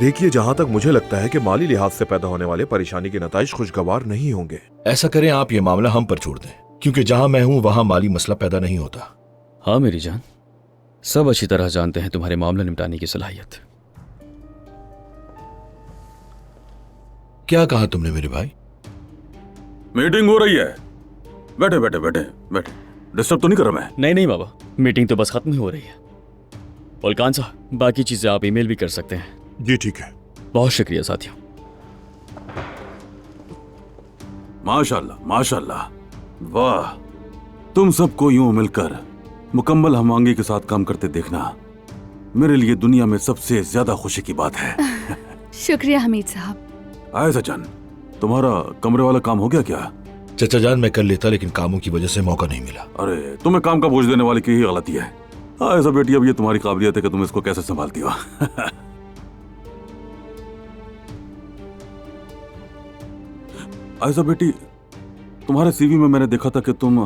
देखिए, जहाँ तक मुझे लगता है कि माली लिहाज से पैदा होने वाले परेशानी के नताइज खुशगवार नहीं होंगे। ऐसा करें, आप ये मामला हम पर छोड़ दें, क्योंकि जहां मैं हूं वहां माली मसला पैदा नहीं होता। हाँ मेरी जान, सब अच्छी तरह जानते हैं तुम्हारे मामला निपटाने की सलाहियत। क्या कहा तुमने मेरे भाई? मीटिंग हो रही है। बैठे बैठे बैठे बैठे, डिस्टर्ब तो नहीं कर रहा मैं? नहीं नहीं बाबा, मीटिंग तो बस खत्म ही हो रही है। उल्कान साहब, बाकी चीजें आप ईमेल भी कर सकते हैं। जी ठीक है। बहुत शुक्रिया साथियों। माशाल्लाह माशाल्लाह, वाह। तुम सबको यूं मिलकर मुकम्मल हमआंगी के साथ काम करते देखना मेरे लिए दुनिया में सबसे ज्यादा खुशी की बात है। शुक्रिया हमीद साहब। आयशा जान, तुम्हारा कमरे वाला काम हो गया क्या? चचा जान, मैं कर लेता, लेकिन कामों की वजह से मौका नहीं मिला। अरे, तुम्हें काम का बोझ देने वाले की ही गलती है। आयशा बेटी, अब ये तुम्हारी काबिलियत है कि तुम इसको कैसे संभालती हो। आयशा बेटी, तुम्हारे सीवी में मैंने देखा था कि तुम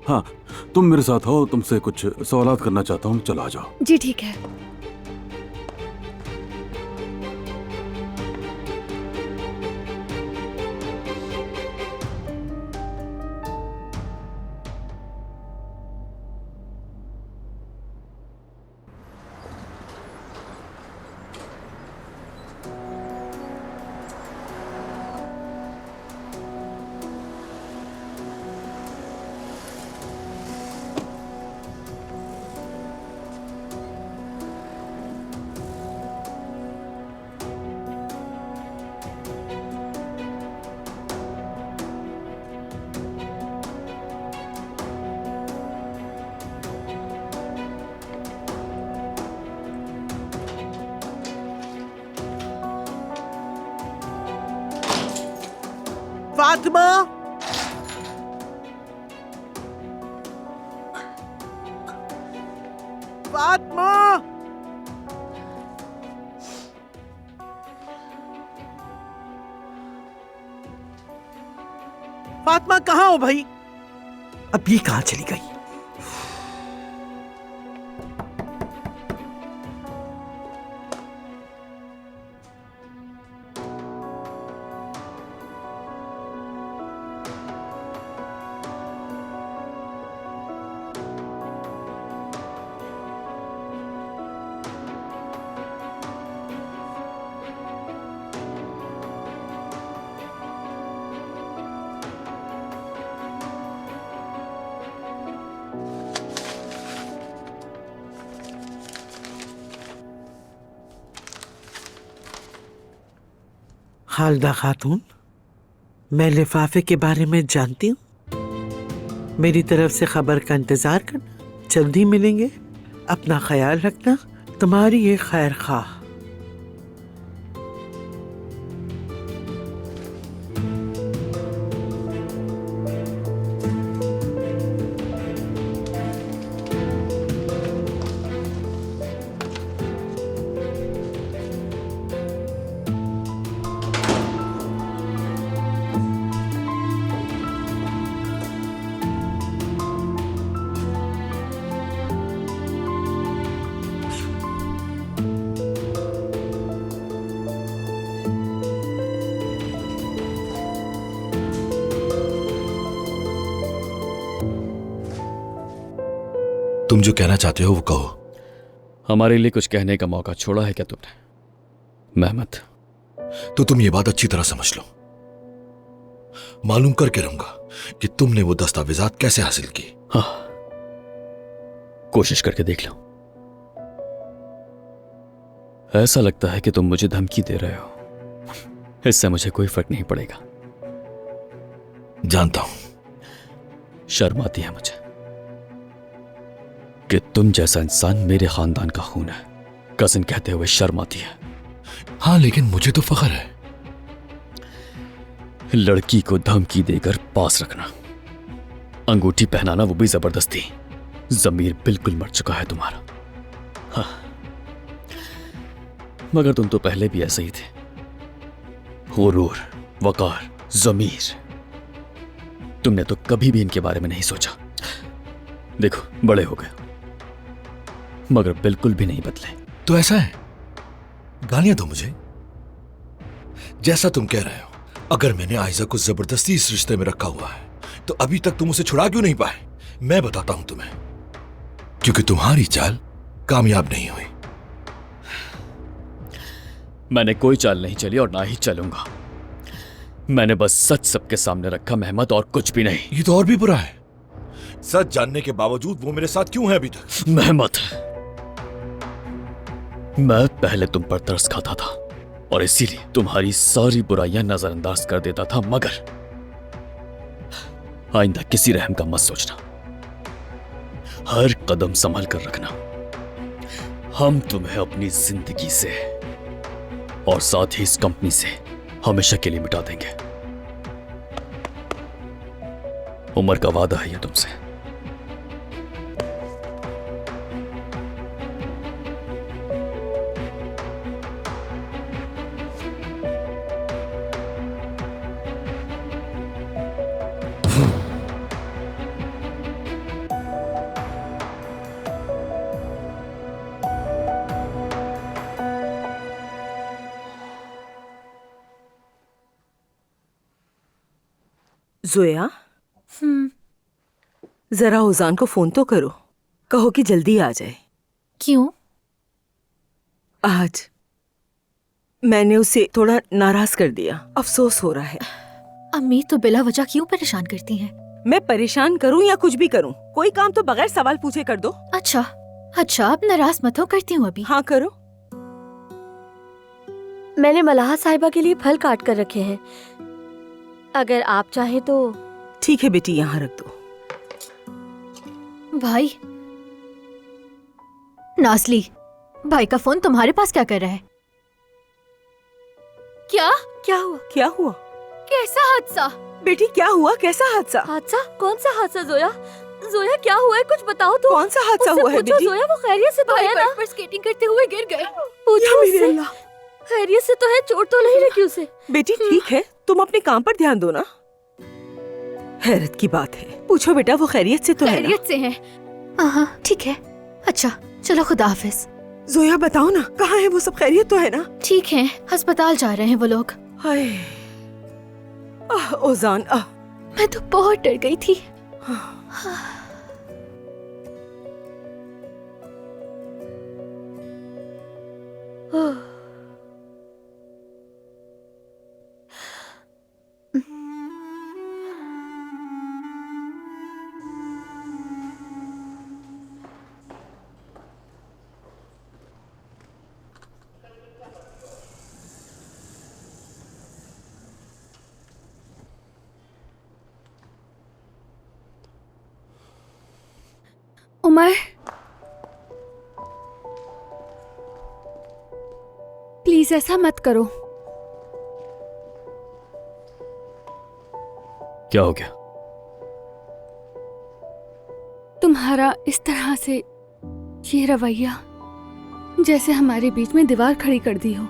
हाँ, तुम मेरे साथ हो, तुमसे कुछ सवालात करना चाहता हूँ। चलो आ जाओ। जी ठीक है। फातिमा, फातिमा, फातिमा कहाँ हो भाई? अब ये कहाँ चली गई? खालदा खातून, मैं लिफाफे के बारे में जानती हूँ। मेरी तरफ से खबर का इंतजार करना, जल्दी मिलेंगे। अपना ख्याल रखना, तुम्हारी ये खैर खाह। तुम जो कहना चाहते हो वो कहो। हमारे लिए कुछ कहने का मौका छोड़ा है क्या तुमने महमद? तो तुम ये बात अच्छी तरह समझ लो। मालूम करके रहूंगा कि तुमने वो दस्तावेजात कैसे हासिल की। हाँ, कोशिश करके देख लो। ऐसा लगता है कि तुम मुझे धमकी दे रहे हो। इससे मुझे कोई फर्क नहीं पड़ेगा। जानता हूं। शर्म आती है मुझे कि तुम जैसा इंसान मेरे खानदान का खून है। कजिन कहते हुए शर्म आती है। हाँ, लेकिन मुझे तो फख्र है। लड़की को धमकी देकर पास रखना, अंगूठी पहनाना, वो भी जबरदस्ती। जमीर बिल्कुल मर चुका है तुम्हारा। हाँ, मगर तुम तो पहले भी ऐसे ही थे। गुरूर, वकार, जमीर, तुमने तो कभी भी इनके बारे में नहीं सोचा। देखो, बड़े हो गए मगर बिल्कुल भी नहीं बदले। तो ऐसा है, गालियां दो मुझे। जैसा तुम कह रहे हो, अगर मैंने आयजा को जबरदस्ती इस रिश्ते में रखा हुआ है तो अभी तक तुम उसे छुड़ा क्यों नहीं पाए? मैं बताता हूं तुम्हें, क्योंकि तुम्हारी चाल कामयाब नहीं हुई। मैंने कोई चाल नहीं चली और ना ही चलूंगा। मैंने बस सच सबके सामने रखा मेहमत, और कुछ भी नहीं। ये तो और भी बुरा है। सच जानने के बावजूद वो मेरे साथ क्यों है अभी तक? मेहमत, मैं पहले तुम पर तरस खाता था और इसीलिए तुम्हारी सारी बुराइयां नजरअंदाज कर देता था, मगर आइंदा किसी रहम का मत सोचना। हर कदम संभल कर रखना। हम तुम्हें अपनी जिंदगी से और साथ ही इस कंपनी से हमेशा के लिए मिटा देंगे। उमर का वादा है ये तुमसे। जोया, जरा उजान को फोन तो करो, कहो कि जल्दी आ जाए। क्यों? आज मैंने उसे थोड़ा नाराज कर दिया, अफसोस हो रहा है। अम्मी तो बिला वजह क्यों परेशान करती हैं? मैं परेशान करूं या कुछ भी करूं, कोई काम तो बगैर सवाल पूछे कर दो। अच्छा अच्छा, अब नाराज मत हो, करती हूँ अभी। हाँ करो। मैंने मलाहा साहिबा के लिए फल काट कर रखे हैं, अगर आप चाहें तो। ठीक है बेटी, यहाँ रख दो। भाई नाज़ली, भाई का फोन तुम्हारे पास क्या कर रहा है? क्या क्या हुआ? क्या हुआ कैसा हादसा? बेटी, क्या हुआ? कैसा हादसा? हादसा? कौन सा हादसा जोया? जोया क्या हुआ है, कुछ बताओ तो। कौन सा हादसा उससे हुआ है पूछो बेटी? जोया, वो खैरियत से तो भाई है ना? बर्फ पर स्केटिंग करते हुए गिर गए। पूछो या मेरे उससे। अल्लाह। खैरियत से तो है, चोट तो नहीं लगी उसे? बेटी ठीक है, तुम अपने काम पर ध्यान दो ना। हैरत की बात है। पूछो बेटा, वो खैरियत से तो है ना? खैरियत से हैं। हाँ ठीक है। अच्छा चलो, खुदा हाफिज। जोया बताओ ना, कहाँ है वो सब? खैरियत तो है ना? ठीक है, अस्पताल जा रहे हैं वो लोग। हाय ओजान, मैं तो बहुत डर गई थी। उमर, प्लीज ऐसा मत करो। क्या हो गया? तुम्हारा इस तरह से ये रवैया, जैसे हमारे बीच में दीवार खड़ी कर दी हो।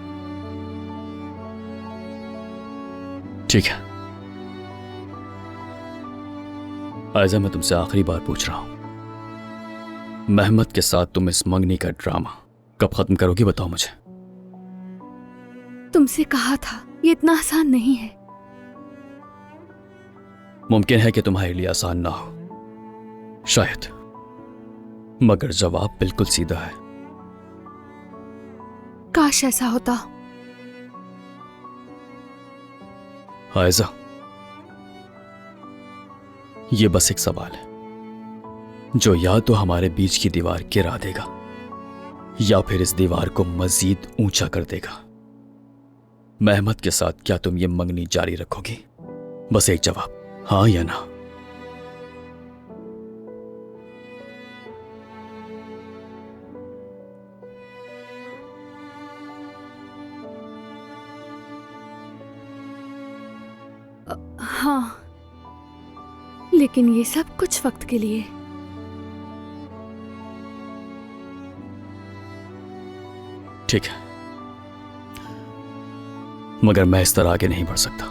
ठीक है आयजा, मैं तुमसे आखिरी बार पूछ रहा हूं, मेहमत के साथ तुम इस मंगनी का ड्रामा कब खत्म करोगी? बताओ मुझे। तुमसे कहा था, ये इतना आसान नहीं है। मुमकिन है कि तुम्हारे लिए आसान ना हो, शायद, मगर जवाब बिल्कुल सीधा है। काश ऐसा होता। आयजा, ये बस एक सवाल है जो या तो हमारे बीच की दीवार गिरा देगा या फिर इस दीवार को मजीद ऊंचा कर देगा। मेहमत के साथ क्या तुम ये मंगनी जारी रखोगी? बस एक जवाब, हाँ या ना। हाँ, लेकिन ये सब कुछ वक्त के लिए। ठीक है, मगर मैं इस तरह आगे नहीं बढ़ सकता।